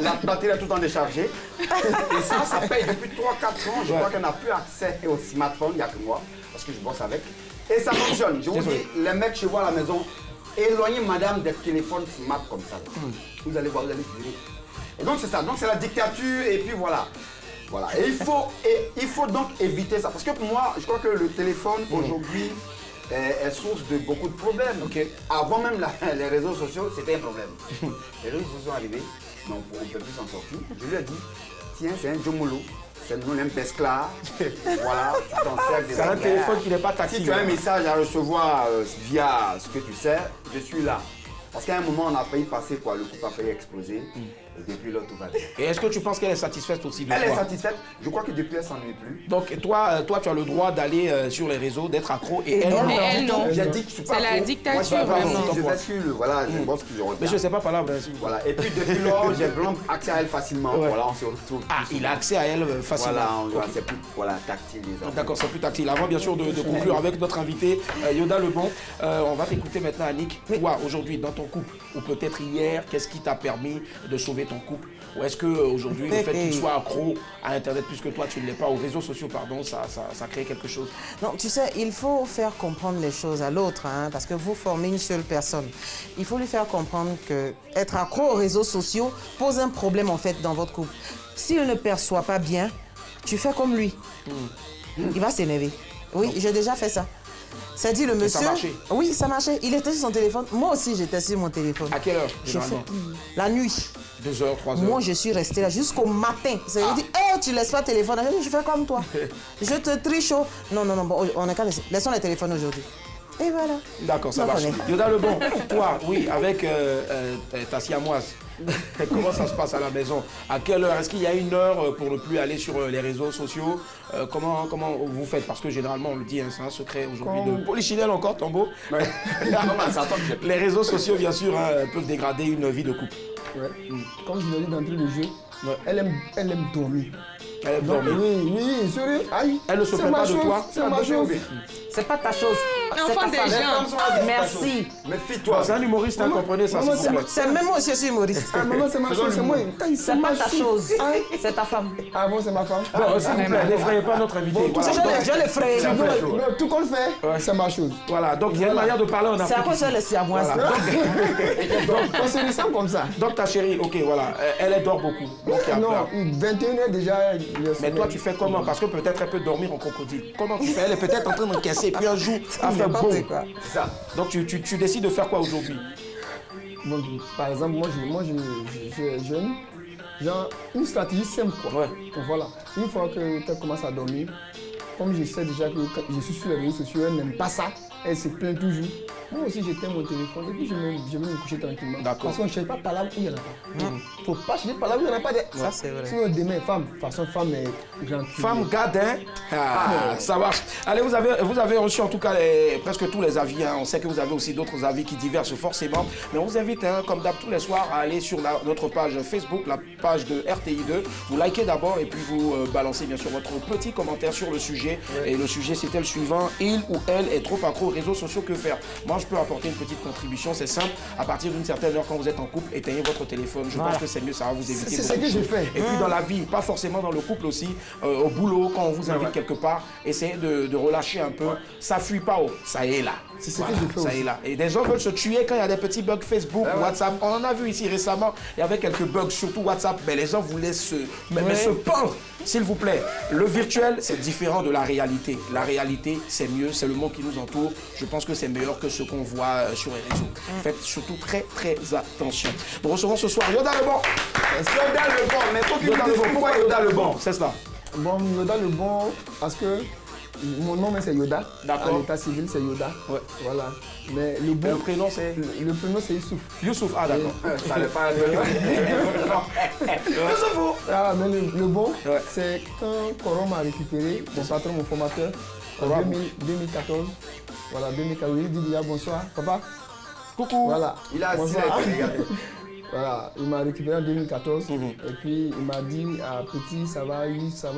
La batterie est tout le temps déchargée. Et ça paye depuis 3-4 ans. Je crois qu'elle n'a plus accès au smartphone, il n'y a que moi, parce que je bosse avec. Et ça fonctionne. Je vous dis, les mecs chez vous à la maison, éloignez madame des téléphones smart comme ça. Vous allez voir, vous allez virer. Et donc, c'est ça. Donc, c'est la dictature. Et puis, voilà. Voilà. Et il faut donc éviter ça. Parce que pour moi, je crois que le téléphone aujourd'hui est source de beaucoup de problèmes. Avant même les réseaux sociaux, c'était un problème. Les réseaux sociaux sont arrivés, donc on ne peut plus s'en sortir. Je lui ai dit, tiens, c'est un Jomolo, c'est le nom d'un Pesclar. Voilà, tu t'en sers des. C'est un téléphone qui n'est pas tactile. Si tu as un message à recevoir via ce que tu sais, je suis là. Parce qu'à un moment, on a failli passer, quoi. Le couple a failli exploser. Et depuis là, tout va bien. Et est-ce que tu penses qu'elle est satisfaite aussi de toi? Elle est satisfaite. Je crois que depuis, elle ne s'ennuie plus. Donc, toi, tu as le droit d'aller sur les réseaux, d'être accro. Et elle, non. J'ai dit que je suis pas accro. C'est la dictature, moi, vraiment. Je vais sur voilà, je pense que je regarde. Mais je ne sais pas parler. Voilà. Et puis, depuis lors, j'ai vraiment accès à elle facilement. Voilà, on se retrouve. Ah, il a accès à elle facilement. Voilà, c'est plus tactile. D'accord, c'est plus tactile. Avant, bien sûr, de conclure avec notre invité, Yoda Lebon, on va t'écouter maintenant, Annick. Toi, aujourd'hui, dans ton couple, ou peut-être hier, qu'est-ce qui t'a permis de sauver ton couple? Ou est-ce qu'aujourd'hui, le fait qu'il soit accro à Internet, puisque toi, tu ne l'es pas, aux réseaux sociaux, pardon, ça crée quelque chose? Non, tu sais, il faut faire comprendre les choses à l'autre, parce que vous formez une seule personne. Il faut lui faire comprendre qu'être accro aux réseaux sociaux pose un problème, en fait, dans votre couple. S'il ne perçoit pas bien, tu fais comme lui. Il va s'énerver. Oui, j'ai déjà fait ça. Ça dit le monsieur. Ça marchait? Oui, ça marchait. Il était sur son téléphone. Moi aussi, j'étais sur mon téléphone. À quelle heure, généralement? La nuit. 2 heures, 3 heures. Moi, je suis restée là jusqu'au matin. Ça veut dire, tu laisses pas le téléphone. Je fais comme toi. Je te triche. Non, bon, on est qu'à laisser. Laissons les téléphones aujourd'hui. Et voilà. D'accord, ça marche. Yoda Lebon, toi, oui, avec ta siamoise, comment ça se passe à la maison? À quelle heure? Est-ce qu'il y a une heure pour ne plus aller sur les réseaux sociaux? Comment vous faites? Parce que généralement, on le dit, c'est un secret aujourd'hui de Polichinelle encore, Tombeau. Les réseaux sociaux, bien sûr, peuvent dégrader une vie de couple. Comme je l'ai dit d'entrée de jeu, elle aime dormir. Elle aime dormir. Oui, sérieux. Aïe. Elle ne se plaint pas de toi? C'est ma chose. C'est pas ta chose. Enfant des gens. Merci. Méfie-toi. C'est un humoriste, comprenez ça, s'il vous plaît. C'est même moi aussi, je suis humoriste. Maman, c'est ma chose, c'est moi. C'est pas ta chose. C'est ta femme. Ah bon, c'est ma femme. Bon, s'il vous plaît, n'effrayez pas notre invité. Je l'effraie. Tout qu'on le fait, c'est ma chose. Voilà, donc il y a une manière de parler en Afrique. C'est à cause de laisser à moi. Donc, on se ressent comme ça. Donc ta chérie, ok, voilà, elle dort beaucoup. Non, 21h déjà. Mais toi, tu fais comment? Parce que peut-être elle peut dormir en crocodile. Comment tu fais? Elle est peut-être en train d'encaisser, puis un jour, elle fait bon. C'est ça. Donc tu décides de faire quoi aujourd'hui? Bon, par exemple, moi j'ai une stratégie simple, quoi. Donc, voilà. Une fois qu'elle commence à dormir, comme je sais déjà que quand je suis sur les réseaux sociaux, elle n'aime pas ça. elle se plaint toujours. Moi aussi, j'éteins mon téléphone et puis je vais me coucher tranquillement. Parce qu'on ne cherche pas par là où il n'y en a pas. Il ne faut pas chercher par là où il n'y en a pas. Ça, c'est vrai. Sinon, demain, femme, de toute façon, femme est gentille. Femme gadin, ça marche. Allez, vous avez reçu en tout cas presque tous les avis. Hein. On sait que vous avez aussi d'autres avis qui divergent forcément. Mais on vous invite, hein, comme d'hab, tous les soirs, à aller sur notre page Facebook, la page de RTI2. Vous likez d'abord et puis vous balancez bien sûr votre petit commentaire sur le sujet. Ouais. Et le sujet, c'était le suivant. Il ou elle est trop accro aux réseaux sociaux, que faire? Moi, je peux apporter une petite contribution. C'est simple. À partir d'une certaine heure, quand vous êtes en couple, éteignez votre téléphone. Je pense que c'est mieux, ça va vous éviter. C'est ce que j'ai fait. Et puis dans la vie, pas forcément dans le couple aussi, au boulot, quand on vous invite quelque part, essayez de relâcher un peu. Ça fuit pas, ça y est là. C'est ce que j'ai fait ça aussi. y est là. Et des gens veulent se tuer quand il y a des petits bugs Facebook, WhatsApp. On en a vu ici récemment, il y avait quelques bugs, surtout WhatsApp. Mais les gens voulaient se pendre. S'il vous plaît, le virtuel, c'est différent de la réalité. La réalité, c'est mieux, c'est le monde qui nous entoure. Je pense que c'est meilleur que ce qu'on voit sur les réseaux. Faites surtout très, très attention. Nous recevons ce soir Yoda le bon. Yoda le bon, mais faut qu'il nous dise pourquoi Yoda le bon. C'est cela. Bon, Yoda le bon, parce que mon nom c'est Yoda. D'accord. À l'état civil, c'est Yoda. Ouais. Voilà. Mais le bon. Le prénom c'est. Le prénom c'est Youssouf. Youssouf, ah d'accord. Ça n'est pas Youssouf. Ah, mais le bon, c'est quand Coron m'a récupéré, mon patron, mon formateur, en 2014. Voilà, 2014. Il dit bonsoir, papa. Coucou. Voilà. Il a assis Voilà, il m'a récupéré en 2014 et puis il m'a dit petit, ça va,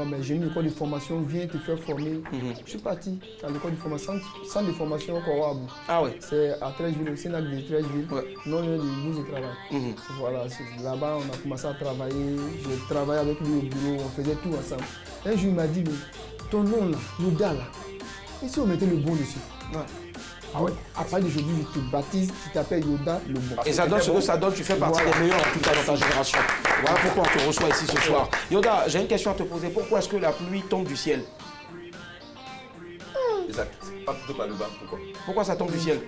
mais j'ai une école de formation, viens te faire former. Je suis parti à l'école de formation, centre de formation Koroabou. Ah ouais. C'est à Trècheville, au Sénac de Trècheville, non loin du bout de travail. Voilà, là-bas on a commencé à travailler, j'ai travaillé avec lui au bureau, on faisait tout ensemble. Un jour il m'a dit, mais ton nom là, Yoda là, et si on mettait le bon dessus? Ah ouais. À partir d'aujourd'hui, je te baptise, tu t'appelles Yoda le bon. Et ça donne ce que ça donne, tu fais partie des meilleurs en tout cas dans ta génération. Voilà pourquoi on te reçoit ici ce soir. Yoda, j'ai une question à te poser. Pourquoi est-ce que la pluie tombe du ciel? Exact. Pas plutôt par le bas. Pourquoi ça tombe du ciel?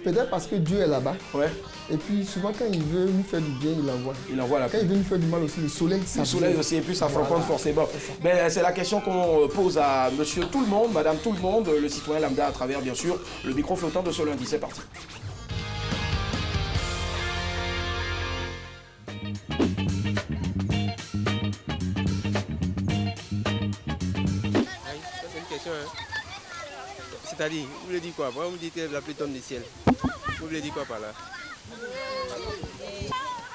Peut-être parce que Dieu est là-bas. Ouais. Et puis souvent quand il veut nous faire du bien, il envoie. Il envoie la pluie. Quand il veut nous faire du mal aussi, le soleil, ça. Le soleil aussi, et puis ça frappe forcément. Mais c'est la question qu'on pose à monsieur tout le monde, madame tout le monde, le citoyen lambda à travers bien sûr le micro flottant de ce lundi. C'est parti. C'est une question, hein. C'est-à-dire, vous voulez dire quoi? Vous dites que la pluie tombe du ciel. Vous voulez dire quoi par là?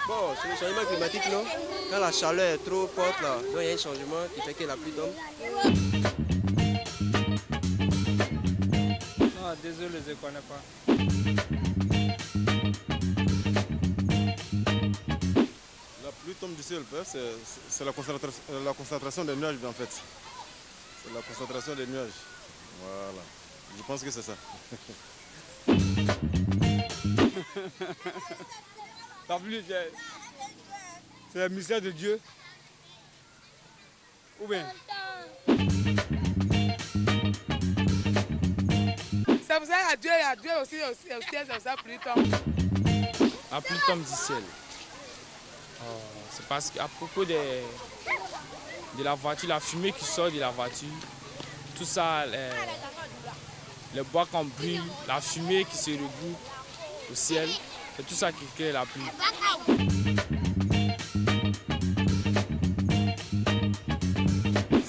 Bon, c'est le changement climatique, non? Quand la chaleur est trop forte, là, donc il y a un changement qui fait que la pluie tombe. Non, désolé, je ne connais pas. La pluie tombe du ciel, c'est la concentration des nuages en fait. C'est la concentration des nuages. Voilà. Je pense que c'est ça. La pluie, c'est le mystère de Dieu. Ou bien? Ça vous aide à Dieu aussi, au ciel, c'est ça, la pluie tombe. La pluie tombe du ciel. C'est parce qu'à propos de la voiture, la fumée qui sort de la voiture, tout ça, les bois qu'on brûle, la fumée qui se regroupe au ciel, c'est tout ça qui crée la pluie.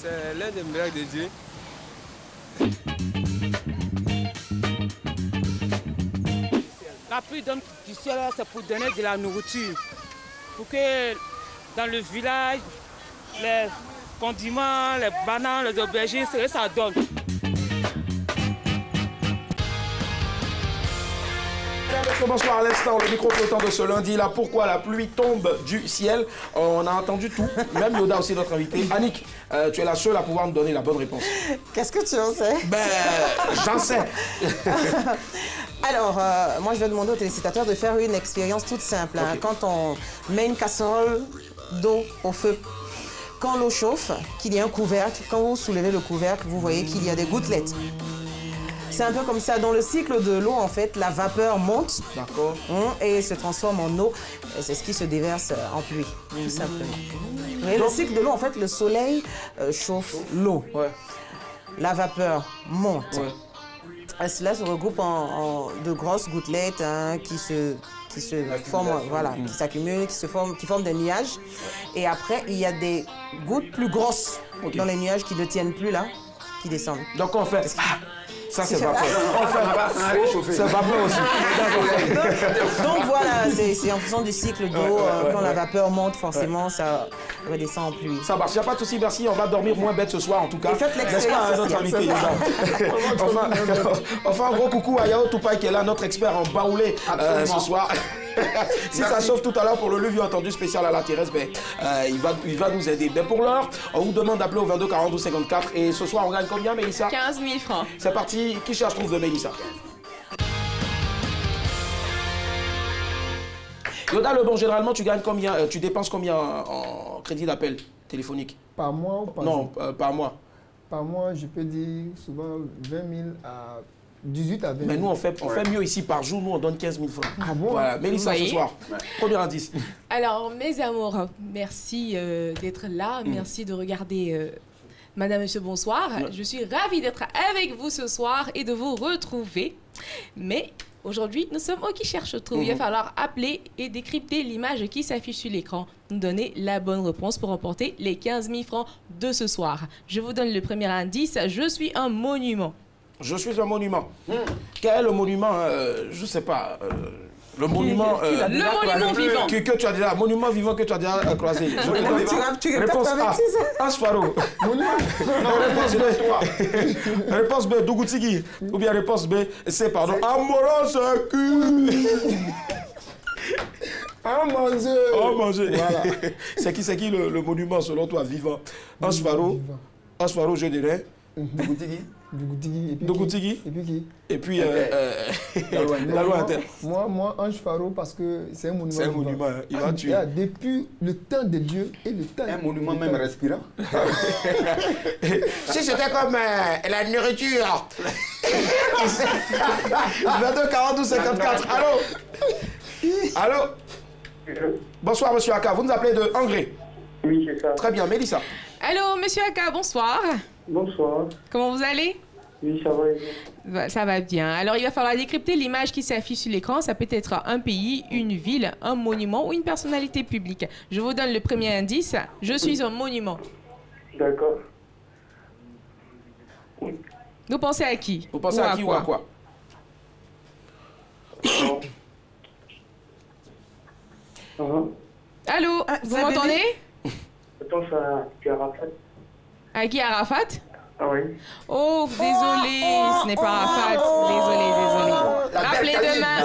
C'est l'un des miracles de Dieu. La pluie du ciel, c'est pour donner de la nourriture. Pour que dans le village, les condiments, les bananes, les aubergines, c'est ce que ça donne. Bonsoir à l'instant, le micro flottant de ce lundi là. Pourquoi la pluie tombe du ciel? On a entendu tout, même Yoda aussi notre invité. Annick, tu es la seule à pouvoir nous donner la bonne réponse. Qu'est-ce que tu en sais? Ben, j'en sais. Alors, moi je vais demander aux téléspectateurs de faire une expérience toute simple. Hein. Quand on met une casserole d'eau au feu, quand l'eau chauffe, qu'il y a un couvercle, quand vous soulevez le couvercle, vous voyez qu'il y a des gouttelettes. C'est un peu comme ça. Dans le cycle de l'eau, en fait, la vapeur monte et se transforme en eau. C'est ce qui se déverse en pluie, tout simplement. Et le cycle de l'eau, en fait, le soleil chauffe l'eau. La vapeur monte. Cela se regroupe en de grosses gouttelettes hein, qui se forment, voilà, qui s'accumulent, qui forment des nuages. Et après, il y a des gouttes plus grosses dans les nuages qui ne tiennent plus là, qui descendent. Donc on fait... Ça, c'est vapeur. C'est vapeur aussi. Donc voilà, c'est en faisant du cycle d'eau, quand la vapeur monte, forcément, ça redescend en pluie. Ça marche, il n'y a pas de souci, merci. On va dormir moins bête ce soir, en tout cas. Et faites n'est-ce pas, notre invité enfin, un gros coucou à Yao Tupai qui est là, notre expert en baoulé ce soir. Si ça chauffe tout à l'heure pour le lieu entendu spécial à la Thérèse, ben, il va nous aider. Mais pour l'heure, on vous demande d'appeler au 22 42 54. Et ce soir, on gagne combien, Mélissa? 15 000 francs. C'est parti. Qui cherche trouve de Mélissa? Yoda, le bon, généralement, tu gagnes combien? Tu dépenses combien en crédit d'appel téléphonique? Par mois ou par Non, par mois. Par mois, je peux dire souvent 20 000 à 18 à 20 000. Mais nous, on fait mieux ici par jour. Nous, on donne 15 000 francs. Ah bon? Voilà. Mélissa, ce soir, premier indice. Alors, mes amours, merci d'être là. Merci de regarder Madame, Monsieur, bonsoir. Je suis ravie d'être avec vous ce soir et de vous retrouver. Mais aujourd'hui, nous sommes au Qui cherche trouve. Il va falloir appeler et décrypter l'image qui s'affiche sur l'écran. Nous donner la bonne réponse pour remporter les 15 000 francs de ce soir. Je vous donne le premier indice. Je suis un monument. Je suis un monument. Quel est le monument? Je ne sais pas. Le monument, le monument vivant. Que tu as déjà, monument vivant que tu as déjà croisé. Réponse A. Asfaro. Réponse B, Dougoutigi. Ou bien réponse B, C, pardon. Amoros Oh mon Dieu. Oh mon Dieu. Voilà. C'est qui le monument selon toi vivant? Asfaro, je dirais. Dougoutigi. Dogoutigi. Et puis qui? Et puis la loi interne. Moi, Ange Faro, parce que c'est un monument. C'est un monument, il va tuer. Depuis le temps de Dieu et le temps. Un monument même respirant. Si c'était comme la nourriture. 22 42 54. Allô? Bonsoir, monsieur Aka. Vous nous appelez de Angré? Oui, c'est ça. Très bien, Mélissa. Allô, monsieur Aka, bonsoir. Bonsoir. Comment vous allez? Oui, ça va. Ça va bien. Alors, il va falloir décrypter l'image qui s'affiche sur l'écran. Ça peut être un pays, une ville, un monument ou une personnalité publique. Je vous donne le premier indice. Je suis un monument. D'accord. Vous pensez à qui? Vous pensez à qui ou à quoi? Allô, vous m'entendez? Je pense à Arafat. À qui, Arafat? Ah oui. Oh, désolé, ce n'est pas Arafat. Désolé. Rappelez demain.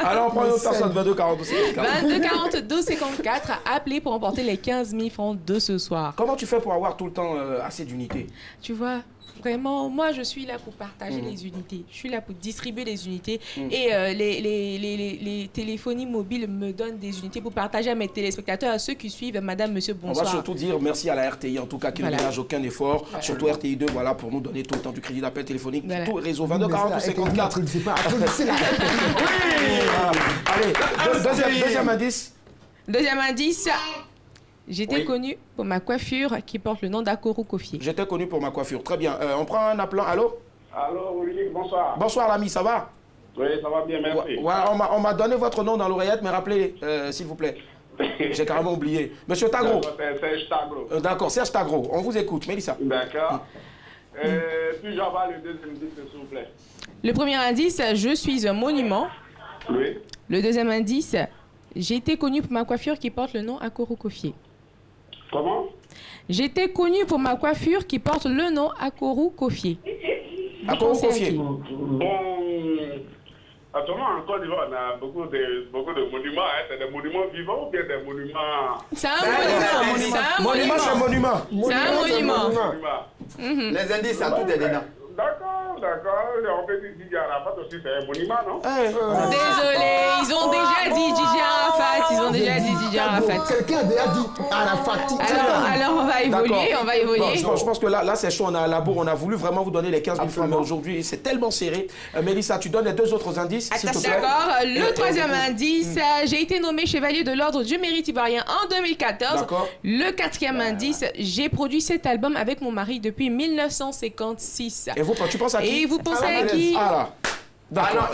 Alors, on prend une autre personne, 22 42 54. 22 42 54. Appelez pour remporter les 15 000 francs de ce soir. Comment tu fais pour avoir tout le temps assez d'unités? Tu vois, vraiment, moi, je suis là pour partager les unités. Je suis là pour distribuer les unités. Et les téléphonies mobiles me donnent des unités pour partager à mes téléspectateurs, à ceux qui suivent Madame, Monsieur, bonsoir. On va surtout dire merci à la RTI, en tout cas, qui ne ménage aucun effort. Surtout RTI 2, voilà, pour nous donner tout le temps du crédit d'appel téléphonique. Tout réseau 22 40 54. Allez, deuxième indice. Deuxième indice. J'étais connue pour ma coiffure qui porte le nom d'Akoro Kofié. J'étais connu pour ma coiffure. Très bien. On prend un appelant. Allô? Allô, oui, bonsoir. Bonsoir, l'ami, ça va? Oui, ça va bien, merci. Voilà, on m'a donné votre nom dans l'oreillette, mais rappelez, s'il vous plaît. J'ai carrément oublié. Monsieur Tagro. C'est Serge Tagro. D'accord, Serge Tagro. On vous écoute. Mélissa. D'accord. Puis-je avoir le deuxième indice, s'il vous plaît? Le premier indice, je suis un monument. Oui. Le deuxième indice, j'ai été connue pour ma coiffure qui porte le nom Akoro Kofié. Comment? J'étais connue pour ma coiffure qui porte le nom Akoro Kofié. Akoro Kofié. Bon, actuellement, en Côte d'Ivoire, on a beaucoup de monuments. Hein. C'est des monuments vivants ou bien des monuments... C'est un monument. Monument, c'est un monument. C'est un monument. Les indices, ça tout est dedans. D'accord. On peut dire Didier Arafat aussi, c'est un monument, non? Désolé, ils ont déjà dit Didier Arafat. Quelqu'un a déjà dit Arafat. Alors on va évoluer, Bon, je pense que là c'est chaud, on a la bourre, on a voulu vraiment vous donner les 15 000 francs, mais aujourd'hui c'est tellement serré. Mélissa, tu donnes les deux autres indices, s'il te plaît. D'accord, le troisième indice, j'ai été nommé chevalier de l'ordre du mérite ivoirien en 2014. Le quatrième indice, j'ai produit cet album avec mon mari depuis 1956. Et Tu penses à qui? Et vous pensez à qui? Ah là. D'accord.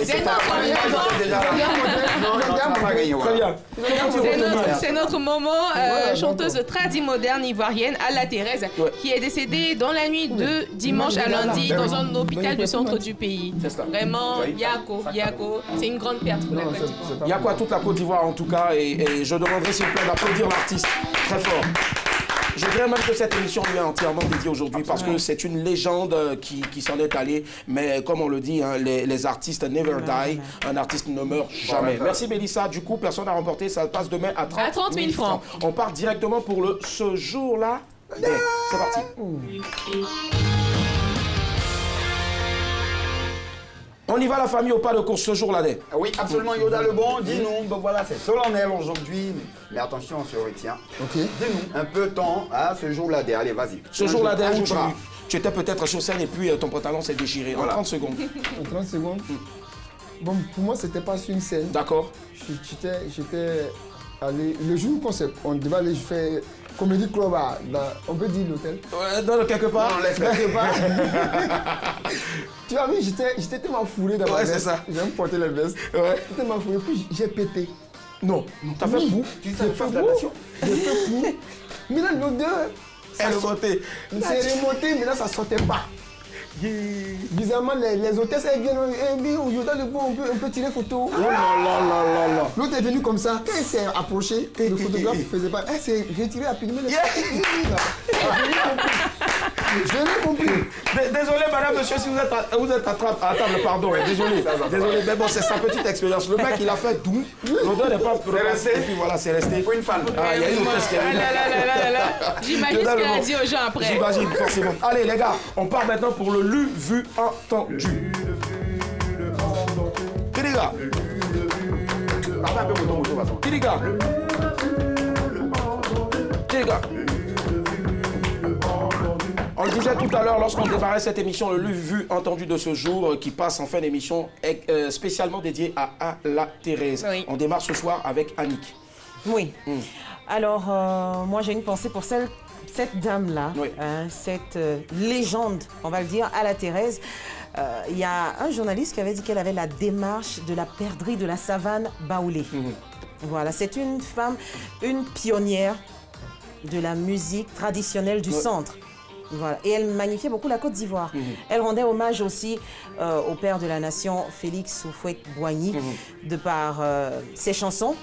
C'est notre moment chanteuse tradi moderne ivoirienne, Alla Thérèse, qui est décédée dans la nuit de dimanche à lundi dans un hôpital du centre du pays. Vraiment, Yako, c'est une grande perte pour la Côte d'Ivoire. Yako à toute la Côte d'Ivoire en tout cas, et je demanderai s'il vous plaît d'applaudir l'artiste très fort. Je dirais même que cette émission lui est entièrement dédiée aujourd'hui parce que c'est une légende qui s'en est allée. Mais comme on le dit, hein, les artistes never die. Un artiste ne meurt jamais. Merci Mélissa. Du coup, personne n'a remporté. Ça passe demain à 30 000 francs. On part directement pour ce jour-là. C'est parti. On y va la famille au pas de course ce jour-là. Oui, absolument Yoda le bon, dis-nous, bon voilà c'est solennel aujourd'hui, mais attention on se retient. Dis-nous un peu temps à ce jour-là, allez vas-y. Ce jour-là, tu étais peut-être sur scène et puis ton pantalon s'est déchiré. Voilà. En 30 secondes. En 30 secondes. Bon, pour moi c'était pas sur une scène. D'accord. J'étais allé, le jour on devait aller faire Comédie Club, on peut dire l'hôtel. Ouais, dans quelque part. Non, laisse quelque part. Tu as vu, j'étais tellement fourré dans ma veste. C'est ça. J'aime porter les vestes. Ouais. J'étais tellement fourré, puis j'ai pété. Non, t'as fait pou. Tu t'es fait pou. J'ai fait pou. Maintenant, l'odeur, ça sortait. C'est remonté, mais là, ça sortait pas. Bizarrement, les hôtesses, elles viennent, Yoda le bon, on peut tirer photo. Oh là là là là. L'autre est venu comme ça, quand il s'est approché, le photographe ne faisait pas. Elle s'est retirée rapidement. Je l'ai compris. Désolé, madame, monsieur, si vous êtes à table, pardon. Désolé, mais bon, c'est sa petite expérience. Le mec, il a fait doux. L'odeur n'est pas resté. Et puis voilà, c'est resté. Pour une femme. Ah, il y a une hôtesse qui est venue. J'imagine ce qu'elle a dit aux gens après. J'imagine, forcément. Allez, les gars, on part maintenant pour le lu, vu, entendu. Kiriga. Kiriga. Kiriga. On le disait tout à l'heure lorsqu'on démarrait cette émission, le lu, vu, entendu de ce jour qui passe en fin d'émission est spécialement dédié à Alla Thérèse. Oui. On démarre ce soir avec Annick. Oui. Alors, moi j'ai une pensée pour cette dame-là, oui. cette légende, on va le dire, Alla Thérèse. Il y a un journaliste qui avait dit qu'elle avait la démarche de la perdrix de la savane baoulée. Voilà, c'est une femme, une pionnière de la musique traditionnelle du centre. Voilà. Et elle magnifiait beaucoup la Côte d'Ivoire. Elle rendait hommage aussi au père de la nation, Félix Houphouët-Boigny, de par ses chansons.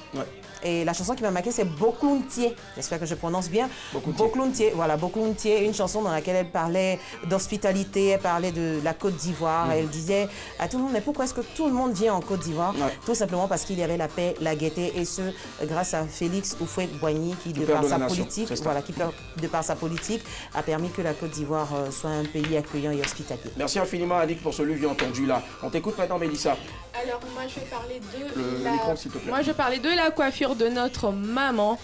Et la chanson qui m'a marqué, c'est Bokluntier. J'espère que je prononce bien. Bokluntier. Voilà, Bokluntier, une chanson dans laquelle elle parlait d'hospitalité, elle parlait de la Côte d'Ivoire. Elle disait à tout le monde, mais pourquoi est-ce que tout le monde vient en Côte d'Ivoire? Tout simplement parce qu'il y avait la paix, la gaieté, et ce, grâce à Félix Houphouët-Boigny, qui, de par sa politique, voilà, qui, de par sa politique, a permis que la Côte d'Ivoire soit un pays accueillant et hospitalier. Merci infiniment, Annick, pour ce lu entendu là. On t'écoute maintenant, Mélissa. Alors, moi, je vais parler de le micro, s'il te plaît. Moi, je vais parler de la coiffure de notre maman,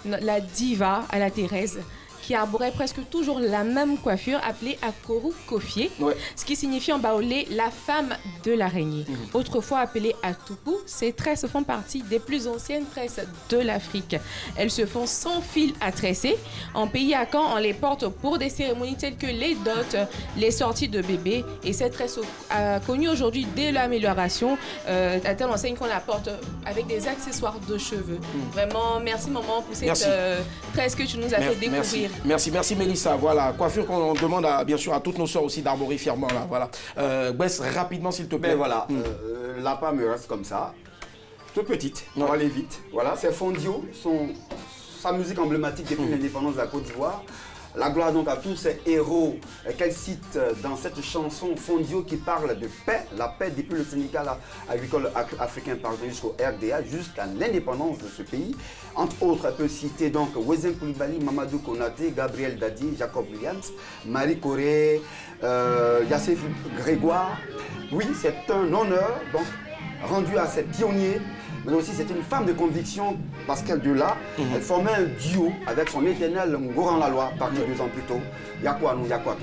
la diva Alla Thérèse, qui arborait presque toujours la même coiffure appelée Akoru Kofié, ce qui signifie en baoulé la femme de l'araignée. Autrefois appelée Atupu, ces tresses font partie des plus anciennes tresses de l'Afrique. Elles se font sans fil à tresser. En pays à Caen, on les porte pour des cérémonies telles que les dots, les sorties de bébés. Et cette tresse a connu aujourd'hui dès l'amélioration, à telle enseigne qu'on la porte avec des accessoires de cheveux. Vraiment, merci maman pour cette tresse que tu nous as fait découvrir. Merci Mélissa. Voilà, coiffure qu'on demande bien sûr à toutes nos sœurs aussi d'arborer fièrement là. Voilà. Baisse rapidement s'il te plaît. Ben voilà, la part me reste comme ça, toute petite, on va aller vite. Voilà, c'est Fondio, sa musique emblématique depuis l'indépendance de la Côte d'Ivoire. La gloire donc à tous ces héros qu'elle cite dans cette chanson Fondio qui parle de paix, la paix depuis le syndicat agricole africain jusqu'au RDA, jusqu'à l'indépendance de ce pays. Entre autres, elle peut citer donc Wezen Koulibaly, Mamadou Konaté, Gabriel Dadi, Jacob Williams, Marie Corée, Yassif Grégoire. Oui, c'est un honneur donc rendu à ces pionniers. Mais aussi c'est une femme de conviction parce qu'elle de là, elle formait un duo avec son éternel Ngoran Laloy, parti 2 ans plus tôt. Yako à nous, Yako à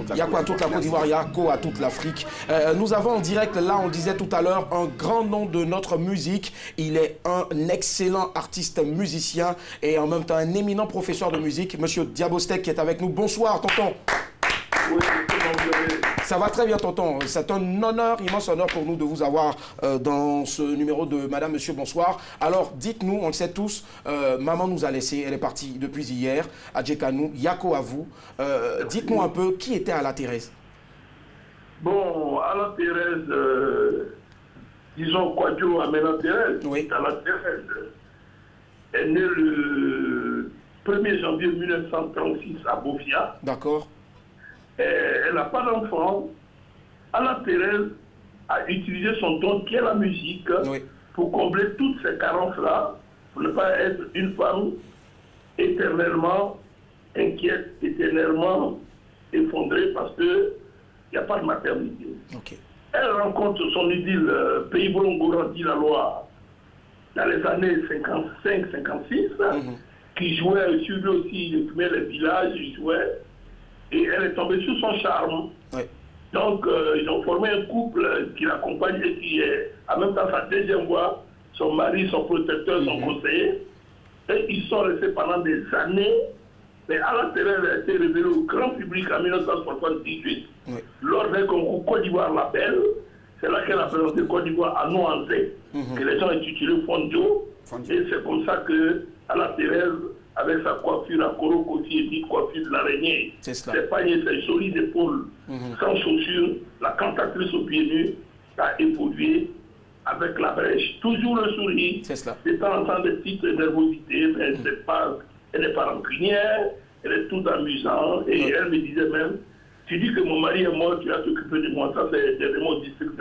toute la Côte d'Ivoire, Yako à toute l'Afrique. Nous avons en direct, là on disait tout à l'heure, un grand nom de notre musique. Il est un excellent artiste musicien et en même temps un éminent professeur de musique, Monsieur Diabostek qui est avec nous. Bonsoir tonton. Ça va très bien, tonton. C'est un honneur, immense honneur pour nous de vous avoir dans ce numéro de Madame, Monsieur, bonsoir. Alors, dites-nous, on le sait tous, maman nous a laissé, elle est partie depuis hier, à Djekanou, Yako à vous. Dites-nous un peu, qui était Alla Thérèse? Bon, Alla Thérèse, disons Kwadjo Amena Thérèse, oui. Alla Thérèse est née le 1er janvier 1936 à Bofia. D'accord. Elle n'a pas d'enfant. Alla Thérèse a utilisé son don qui est la musique pour combler toutes ces carences-là, pour ne pas être une femme éternellement inquiète, éternellement effondrée parce qu'il n'y a pas de maternité. Okay. Elle rencontre son idylle Pays Bolongo-Randi la Loire dans les années 55-56, qui jouait sur lui aussi, il fumait les villages, il jouait. Et elle est tombée sur son charme. Oui. Donc, ils ont formé un couple qui l'accompagne et qui est en même temps sa deuxième voix, son mari, son protecteur, son conseiller. Et ils sont restés pendant des années. Mais Alla Thérèse a été révélée au grand public en 1978, lors d'un concours Côte d'Ivoire Label. C'est là qu'elle a présenté Côte d'Ivoire à Noanzé, que les gens ont intitulé Fondio. Et c'est comme ça que Alla Thérèse, avec sa coiffure à Koro Koti et dite coiffure de l'araignée, ses paniers, ses solides épaules, sans chaussures, la cantatrice aux pieds nus a évolué avec la brèche. Toujours le sourire, de temps en temps des petites nervosités, mais elle n'est pas rancunière, elle est toute amusante, et elle me disait même, tu dis que mon mari est mort, tu vas t'occuper de moi, ça c'est dernièrement au district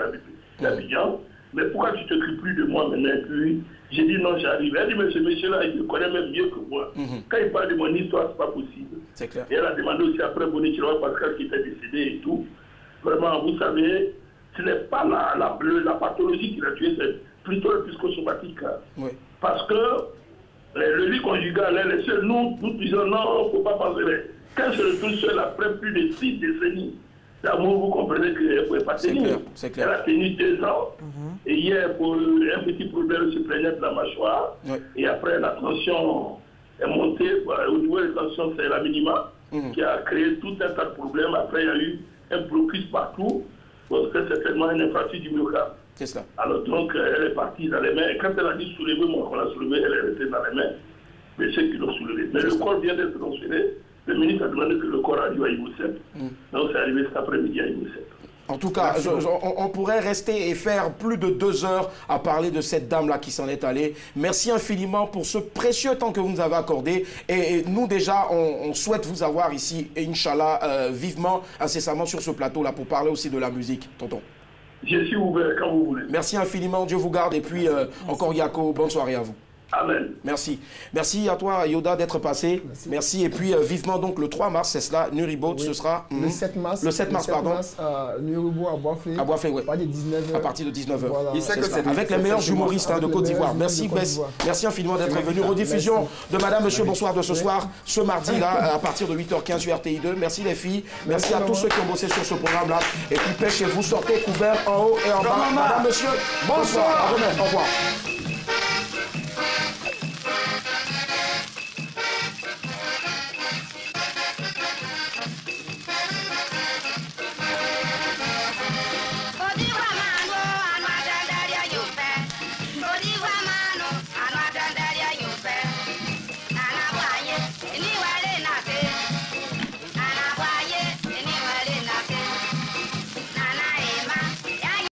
d'Abidjan, mais pourquoi tu t'occupes plus de moi maintenant? Puis j'ai dit non, j'arrive. Elle dit, mais ce monsieur-là, il me connaît même mieux que moi. Quand il parle de mon histoire, c'est pas possible. C'est clair. Et elle a demandé aussi après Bonichiro Pascal qui était décédé et tout. Vraiment, vous savez, ce n'est pas la pathologie qui l'a tué, c'est plutôt le psychosomatique. Oui. Parce que le lit conjugal, elle est seule. Nous disons non, il ne faut pas penser. Quand elle se retrouve seule après plus de 6 décennies d'amour, vous comprenez qu'elle ne pouvait pas tenir. Elle a tenu 2 ans. Et hier, pour un petit problème, elle se plaignait de la mâchoire. Et après, la tension est montée. Au niveau de la tension, c'est la minima qui a créé tout un tas de problèmes. Après, il y a eu un blocus partout. Parce que c'est certainement une infraction du myocarde. C'est ça. Alors donc, elle est partie dans les mains. Et quand elle a dit soulever, moi, qu'on l'a soulevé, elle est restée dans les mains de ceux qui l'ont soulevé. Mais le corps vient d'être transféré. Le ministre a demandé que le corps arrive à Ivocep. Donc, c'est arrivé cet après-midi à Ivocep. En tout cas, on pourrait rester et faire plus de 2 heures à parler de cette dame-là qui s'en est allée. Merci infiniment pour ce précieux temps que vous nous avez accordé. Et nous, déjà, on souhaite vous avoir ici, et Inch'Allah, vivement, incessamment sur ce plateau-là pour parler aussi de la musique, tonton. Je suis ouvert quand vous voulez. Merci infiniment, Dieu vous garde. Et puis, encore Yako, bonne soirée à vous. Amen. Merci. Merci à toi, Yoda, d'être passé. Merci. Et puis, vivement, donc, le 3 mars, c'est cela, Nuribo, ce sera... Le 7 mars. Le 7 mars, pardon. Nuribo à Boisfé. À Boisfé, oui. À partir de 19h. Voilà. Avec les meilleurs humoristes de Côte d'Ivoire. Merci, merci infiniment d'être venu. Rediffusion de Madame, Monsieur, bonsoir de ce soir, ce mardi-là, à partir de 8h15 sur RTI2. Merci les filles. Merci à tous ceux qui ont bossé sur ce programme-là. Et puis, pêchez-vous, sortez couverts en haut et en bas. Madame, Monsieur, bonsoir. À demain. Au revoir.